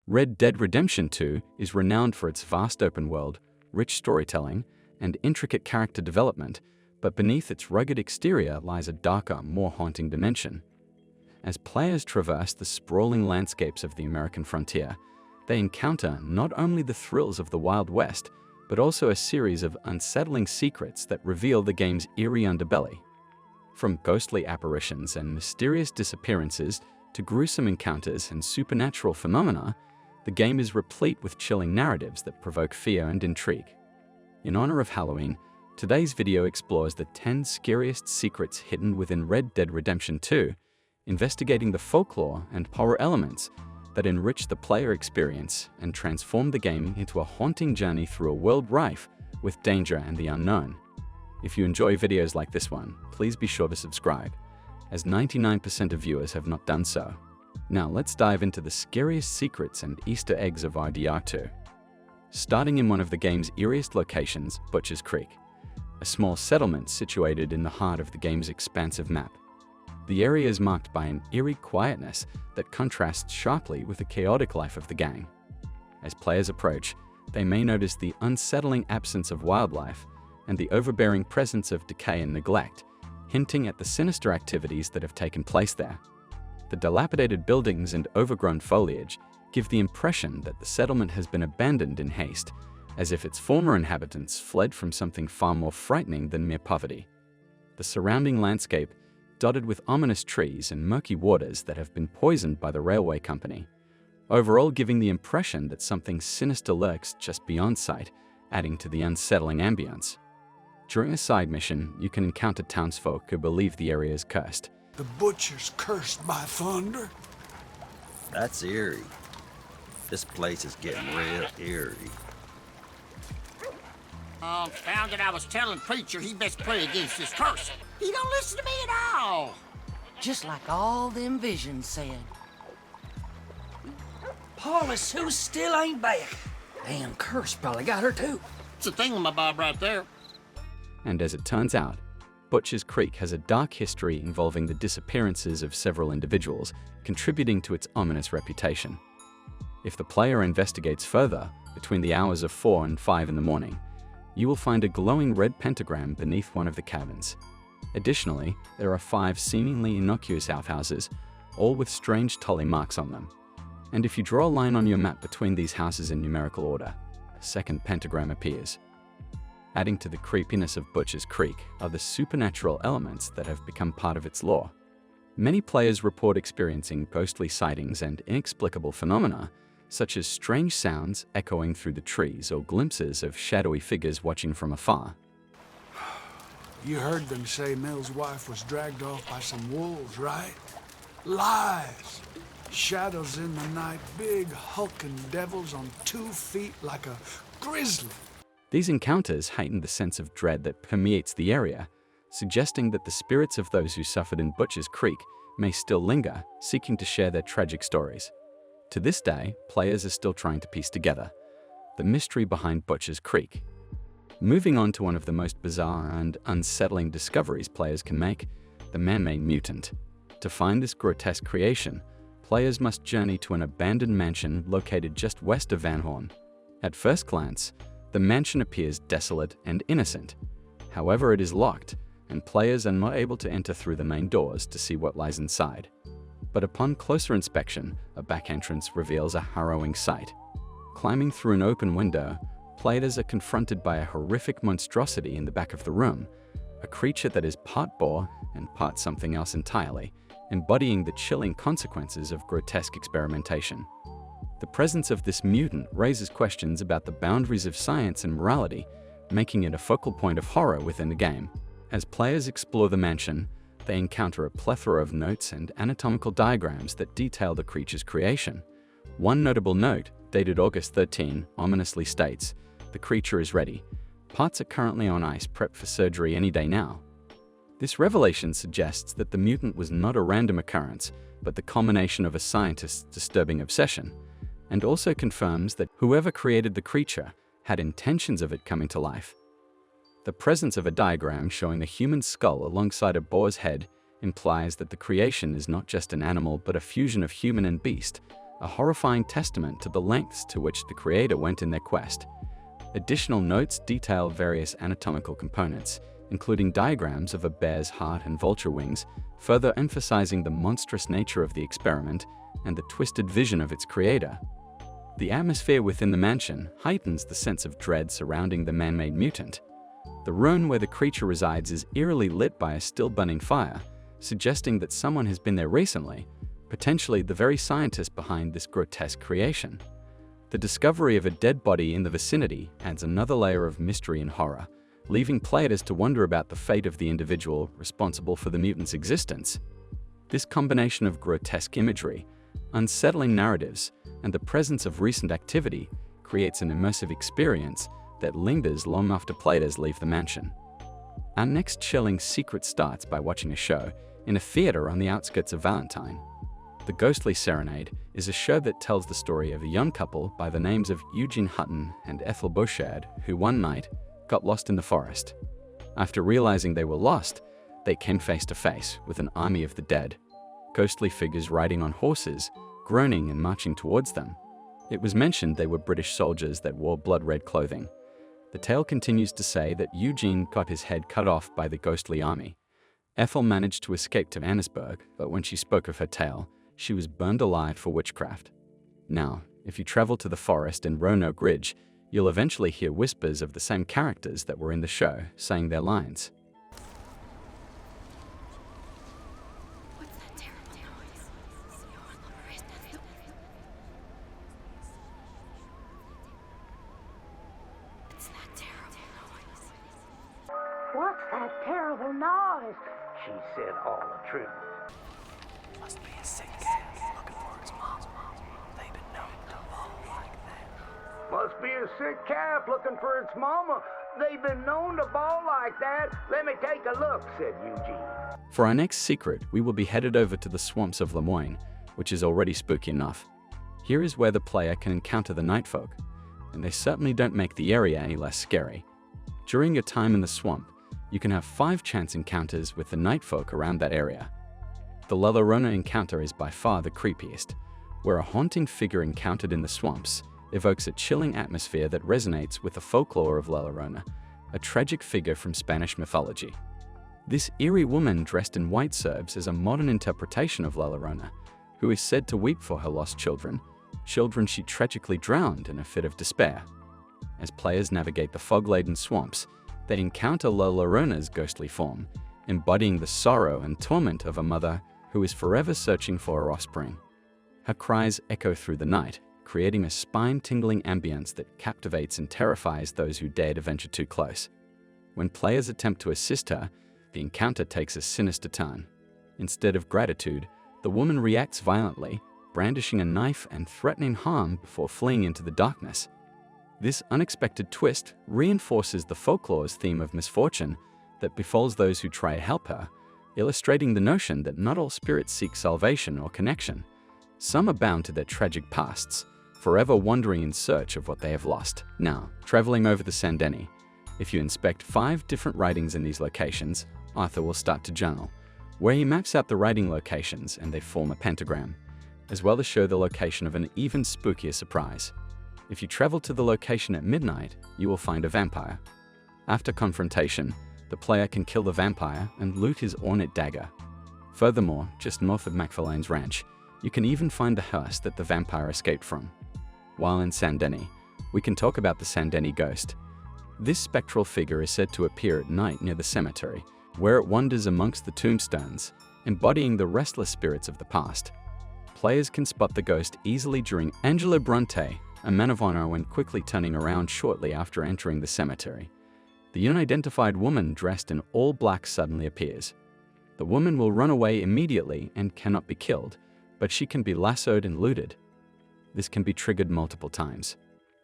Red Dead Redemption 2 is renowned for its vast open world, rich storytelling, and intricate character development, but beneath its rugged exterior lies a darker, more haunting dimension. As players traverse the sprawling landscapes of the American frontier, they encounter not only the thrills of the Wild West, but also a series of unsettling secrets that reveal the game's eerie underbelly. From ghostly apparitions and mysterious disappearances to gruesome encounters and supernatural phenomena, the game is replete with chilling narratives that provoke fear and intrigue. In honor of Halloween, today's video explores the 10 scariest secrets hidden within Red Dead Redemption 2, investigating the folklore and horror elements that enrich the player experience and transform the game into a haunting journey through a world rife with danger and the unknown. If you enjoy videos like this one, please be sure to subscribe, as 99% of viewers have not done so. Now let's dive into the scariest secrets and Easter eggs of RDR2. Starting in one of the game's eeriest locations, Butcher's Creek, a small settlement situated in the heart of the game's expansive map. The area is marked by an eerie quietness that contrasts sharply with the chaotic life of the gang. As players approach, they may notice the unsettling absence of wildlife and the overbearing presence of decay and neglect, hinting at the sinister activities that have taken place there. The dilapidated buildings and overgrown foliage give the impression that the settlement has been abandoned in haste, as if its former inhabitants fled from something far more frightening than mere poverty. The surrounding landscape, dotted with ominous trees and murky waters that have been poisoned by the railway company, overall giving the impression that something sinister lurks just beyond sight, adding to the unsettling ambience. During a side mission, you can encounter townsfolk who believe the area is cursed. The butcher's cursed by thunder? That's eerie. This place is getting real eerie. Found that I was telling Preacher he best pray against this curse. He don't listen to me at all. Just like all them visions said. Paula Sue still ain't back. Damn curse probably got her too. It's a thingamabob right there. And as it turns out, Butcher's Creek has a dark history involving the disappearances of several individuals, contributing to its ominous reputation. If the player investigates further, between the hours of 4 and 5 in the morning, you will find a glowing red pentagram beneath one of the cabins. Additionally, there are 5 seemingly innocuous outhouses, all with strange tully marks on them. And if you draw a line on your map between these houses in numerical order, a second pentagram appears. Adding to the creepiness of Butcher's Creek are the supernatural elements that have become part of its lore. Many players report experiencing ghostly sightings and inexplicable phenomena, such as strange sounds echoing through the trees or glimpses of shadowy figures watching from afar. You heard them say Mill's wife was dragged off by some wolves, right? Lies! Shadows in the night, big hulking devils on 2 feet like a grizzly. These encounters heighten the sense of dread that permeates the area, suggesting that the spirits of those who suffered in Butcher's Creek may still linger, seeking to share their tragic stories. To this day, players are still trying to piece together the mystery behind Butcher's Creek. Moving on to one of the most bizarre and unsettling discoveries players can make, the Manmade Mutant. To find this grotesque creation, players must journey to an abandoned mansion located just west of Van Horn. At first glance, the mansion appears desolate and innocent. However, it is locked, and players are not able to enter through the main doors to see what lies inside. But upon closer inspection, a back entrance reveals a harrowing sight. Climbing through an open window, players are confronted by a horrific monstrosity in the back of the room, a creature that is part boar and part something else entirely, embodying the chilling consequences of grotesque experimentation. The presence of this mutant raises questions about the boundaries of science and morality, making it a focal point of horror within the game. As players explore the mansion, they encounter a plethora of notes and anatomical diagrams that detail the creature's creation. One notable note, dated August 13, ominously states, "The creature is ready. Parts are currently on ice, prepped for surgery any day now." This revelation suggests that the mutant was not a random occurrence, but the culmination of a scientist's disturbing obsession, and also confirms that whoever created the creature had intentions of it coming to life. The presence of a diagram showing a human skull alongside a boar's head implies that the creation is not just an animal but a fusion of human and beast, a horrifying testament to the lengths to which the creator went in their quest. Additional notes detail various anatomical components, including diagrams of a bear's heart and vulture wings, further emphasizing the monstrous nature of the experiment and the twisted vision of its creator. The atmosphere within the mansion heightens the sense of dread surrounding the man-made mutant. The room where the creature resides is eerily lit by a still burning fire, suggesting that someone has been there recently, potentially the very scientist behind this grotesque creation. The discovery of a dead body in the vicinity adds another layer of mystery and horror, leaving players to wonder about the fate of the individual responsible for the mutant's existence. This combination of grotesque imagery, unsettling narratives, and the presence of recent activity creates an immersive experience that lingers long after players leave the mansion. Our next chilling secret starts by watching a show in a theater on the outskirts of Valentine. The Ghostly Serenade is a show that tells the story of a young couple by the names of Eugene Hutton and Ethel Bouchard, who one night got lost in the forest. After realizing they were lost, they came face to face with an army of the dead, ghostly figures riding on horses, groaning and marching towards them. It was mentioned they were British soldiers that wore blood-red clothing. The tale continues to say that Eugene got his head cut off by the ghostly army. Ethel managed to escape to Annesburg, but when she spoke of her tale, she was burned alive for witchcraft. Now, if you travel to the forest in Roanoke Ridge, you'll eventually hear whispers of the same characters that were in the show saying their lines. What's that terrible noise? It's that terrible noise. What's that terrible noise? She said all the truth. Must be a sick cat looking for its mom. They've been known to fall like that. Must be a sick calf looking for its mama. They've been known to bawl like that. Let me take a look, said Eugene. For our next secret, we will be headed over to the swamps of Lemoyne, which is already spooky enough. Here is where the player can encounter the night folk, and they certainly don't make the area any less scary. During your time in the swamp, you can have 5 chance encounters with the night folk around that area. The Llorona encounter is by far the creepiest, where a haunting figure encountered in the swamps evokes a chilling atmosphere that resonates with the folklore of Llorona, a tragic figure from Spanish mythology. This eerie woman dressed in white serves as a modern interpretation of Llorona, who is said to weep for her lost children she tragically drowned in a fit of despair. As players navigate the fog-laden swamps, they encounter Llorona's ghostly form, embodying the sorrow and torment of a mother who is forever searching for her offspring. Her cries echo through the night, creating a spine-tingling ambience that captivates and terrifies those who dare to venture too close. When players attempt to assist her, the encounter takes a sinister turn. Instead of gratitude, the woman reacts violently, brandishing a knife and threatening harm before fleeing into the darkness. This unexpected twist reinforces the folklore's theme of misfortune that befalls those who try to help her, illustrating the notion that not all spirits seek salvation or connection. Some are bound to their tragic pasts, forever wandering in search of what they have lost. Now, traveling over the Sandeni, if you inspect 5 different writings in these locations, Arthur will start to journal, where he maps out the writing locations and they form a pentagram, as well as show the location of an even spookier surprise. If you travel to the location at midnight, you will find a vampire. After confrontation, the player can kill the vampire and loot his ornate dagger. Furthermore, just north of McFarlane's ranch, you can even find the hearse that the vampire escaped from. While in Sandeni, we can talk about the Sandeni Ghost. This spectral figure is said to appear at night near the cemetery, where it wanders amongst the tombstones, embodying the restless spirits of the past. Players can spot the ghost easily during Angelo Bronte, a man of honor, when quickly turning around shortly after entering the cemetery. The unidentified woman dressed in all black suddenly appears. The woman will run away immediately and cannot be killed, but she can be lassoed and looted. This can be triggered multiple times.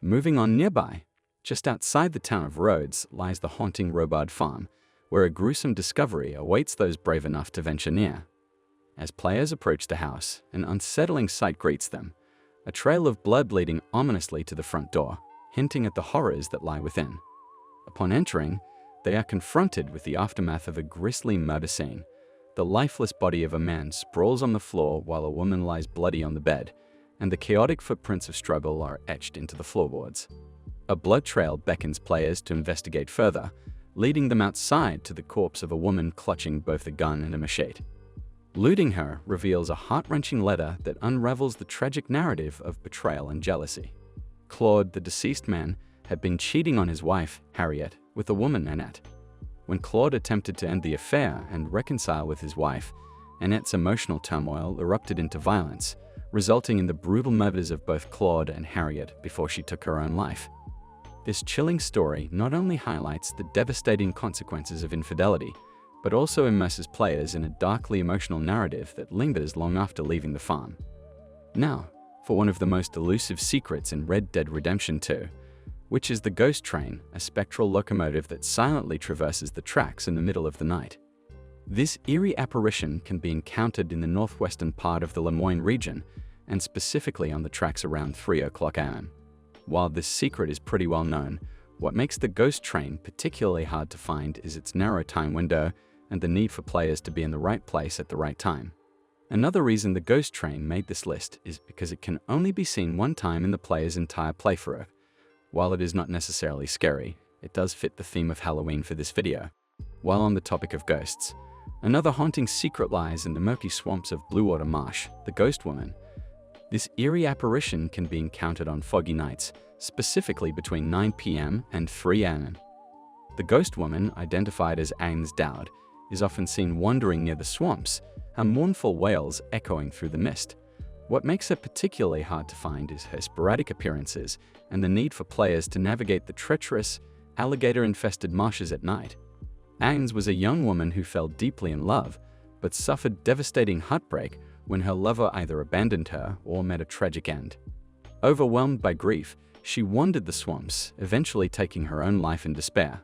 Moving on nearby, just outside the town of Rhodes lies the haunting Robard Farm, where a gruesome discovery awaits those brave enough to venture near. As players approach the house, an unsettling sight greets them, a trail of blood leading ominously to the front door, hinting at the horrors that lie within. Upon entering, they are confronted with the aftermath of a grisly murder scene. The lifeless body of a man sprawls on the floor while a woman lies bloody on the bed, and the chaotic footprints of struggle are etched into the floorboards. A blood trail beckons players to investigate further, leading them outside to the corpse of a woman clutching both a gun and a machete. Looting her reveals a heart-wrenching letter that unravels the tragic narrative of betrayal and jealousy. Claude, the deceased man, had been cheating on his wife, Harriet, with a woman, Annette. When Claude attempted to end the affair and reconcile with his wife, Annette's emotional turmoil erupted into violence, resulting in the brutal murders of both Claude and Harriet before she took her own life. This chilling story not only highlights the devastating consequences of infidelity, but also immerses players in a darkly emotional narrative that lingers long after leaving the farm. Now, for one of the most elusive secrets in Red Dead Redemption 2, which is the Ghost Train, a spectral locomotive that silently traverses the tracks in the middle of the night. This eerie apparition can be encountered in the northwestern part of the Lemoyne region, and specifically on the tracks around 3 o'clock am. While this secret is pretty well known, what makes the Ghost Train particularly hard to find is its narrow time window and the need for players to be in the right place at the right time. Another reason the Ghost Train made this list is because it can only be seen one time in the player's entire playthrough. While it is not necessarily scary, it does fit the theme of Halloween for this video. While on the topic of ghosts, another haunting secret lies in the murky swamps of Bluewater Marsh, the Ghost Woman. This eerie apparition can be encountered on foggy nights, specifically between 9 p.m. and 3 a.m. The Ghost Woman, identified as Agnes Dowd, is often seen wandering near the swamps, her mournful wails echoing through the mist. What makes her particularly hard to find is her sporadic appearances and the need for players to navigate the treacherous, alligator-infested marshes at night. Agnes was a young woman who fell deeply in love, but suffered devastating heartbreak when her lover either abandoned her or met a tragic end. Overwhelmed by grief, she wandered the swamps, eventually taking her own life in despair.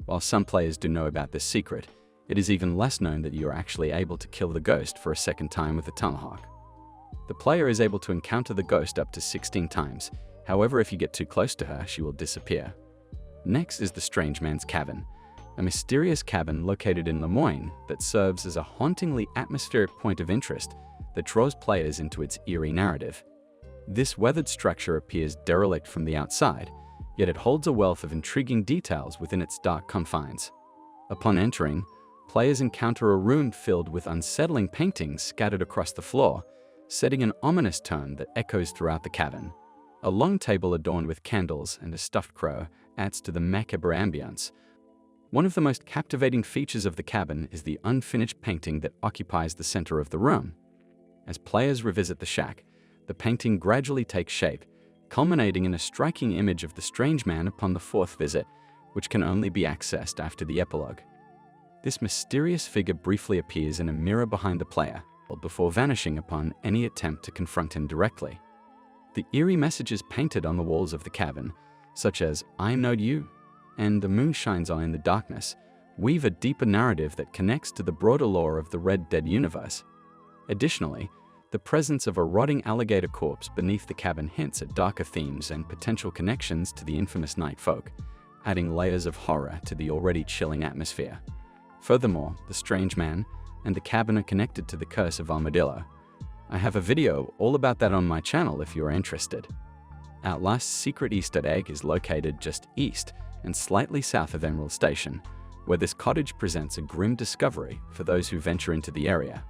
While some players do know about this secret, it is even less known that you are actually able to kill the ghost for a second time with a tomahawk. The player is able to encounter the ghost up to 16 times, however if you get too close to her, she will disappear. Next is the Strange Man's Cabin, a mysterious cabin located in Lemoyne that serves as a hauntingly atmospheric point of interest that draws players into its eerie narrative. This weathered structure appears derelict from the outside, yet it holds a wealth of intriguing details within its dark confines. Upon entering, players encounter a room filled with unsettling paintings scattered across the floor, setting an ominous tone that echoes throughout the cabin. A long table adorned with candles and a stuffed crow adds to the macabre ambience. One of the most captivating features of the cabin is the unfinished painting that occupies the center of the room. As players revisit the shack, the painting gradually takes shape, culminating in a striking image of the strange man upon the 4th visit, which can only be accessed after the epilogue. This mysterious figure briefly appears in a mirror behind the player, before vanishing upon any attempt to confront him directly. The eerie messages painted on the walls of the cabin, such as "I know you" and "the moon shines on in the darkness," weave a deeper narrative that connects to the broader lore of the Red Dead universe. Additionally, the presence of a rotting alligator corpse beneath the cabin hints at darker themes and potential connections to the infamous night folk, adding layers of horror to the already chilling atmosphere. Furthermore, the strange man and the cabin are connected to the curse of Armadillo. I have a video all about that on my channel if you are interested. Outlast's secret Easter egg is located just east and slightly south of Emerald Station, where this cottage presents a grim discovery for those who venture into the area.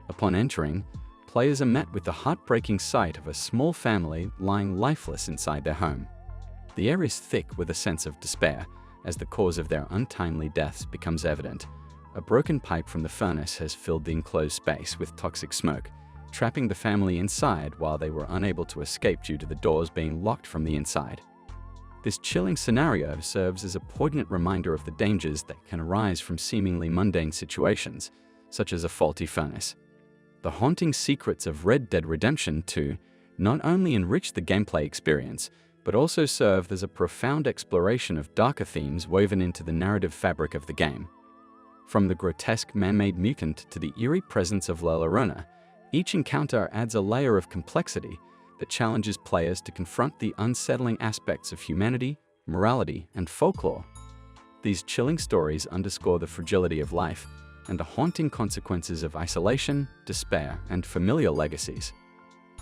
Upon entering, players are met with the heartbreaking sight of a small family lying lifeless inside their home. The air is thick with a sense of despair as the cause of their untimely deaths becomes evident. A broken pipe from the furnace has filled the enclosed space with toxic smoke, trapping the family inside while they were unable to escape due to the doors being locked from the inside. This chilling scenario serves as a poignant reminder of the dangers that can arise from seemingly mundane situations, such as a faulty furnace. The haunting secrets of Red Dead Redemption 2 not only enrich the gameplay experience, but also serve as a profound exploration of darker themes woven into the narrative fabric of the game. From the grotesque Manmade Mutant to the eerie presence of La Llorona, each encounter adds a layer of complexity that challenges players to confront the unsettling aspects of humanity, morality, and folklore. These chilling stories underscore the fragility of life and the haunting consequences of isolation, despair, and familial legacies.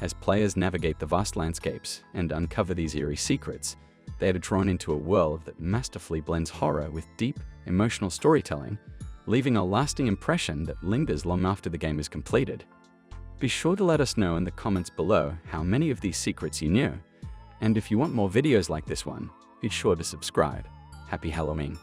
As players navigate the vast landscapes and uncover these eerie secrets, they are drawn into a world that masterfully blends horror with deep, emotional storytelling, leaving a lasting impression that lingers long after the game is completed. Be sure to let us know in the comments below how many of these secrets you knew, and if you want more videos like this one, be sure to subscribe. Happy Halloween!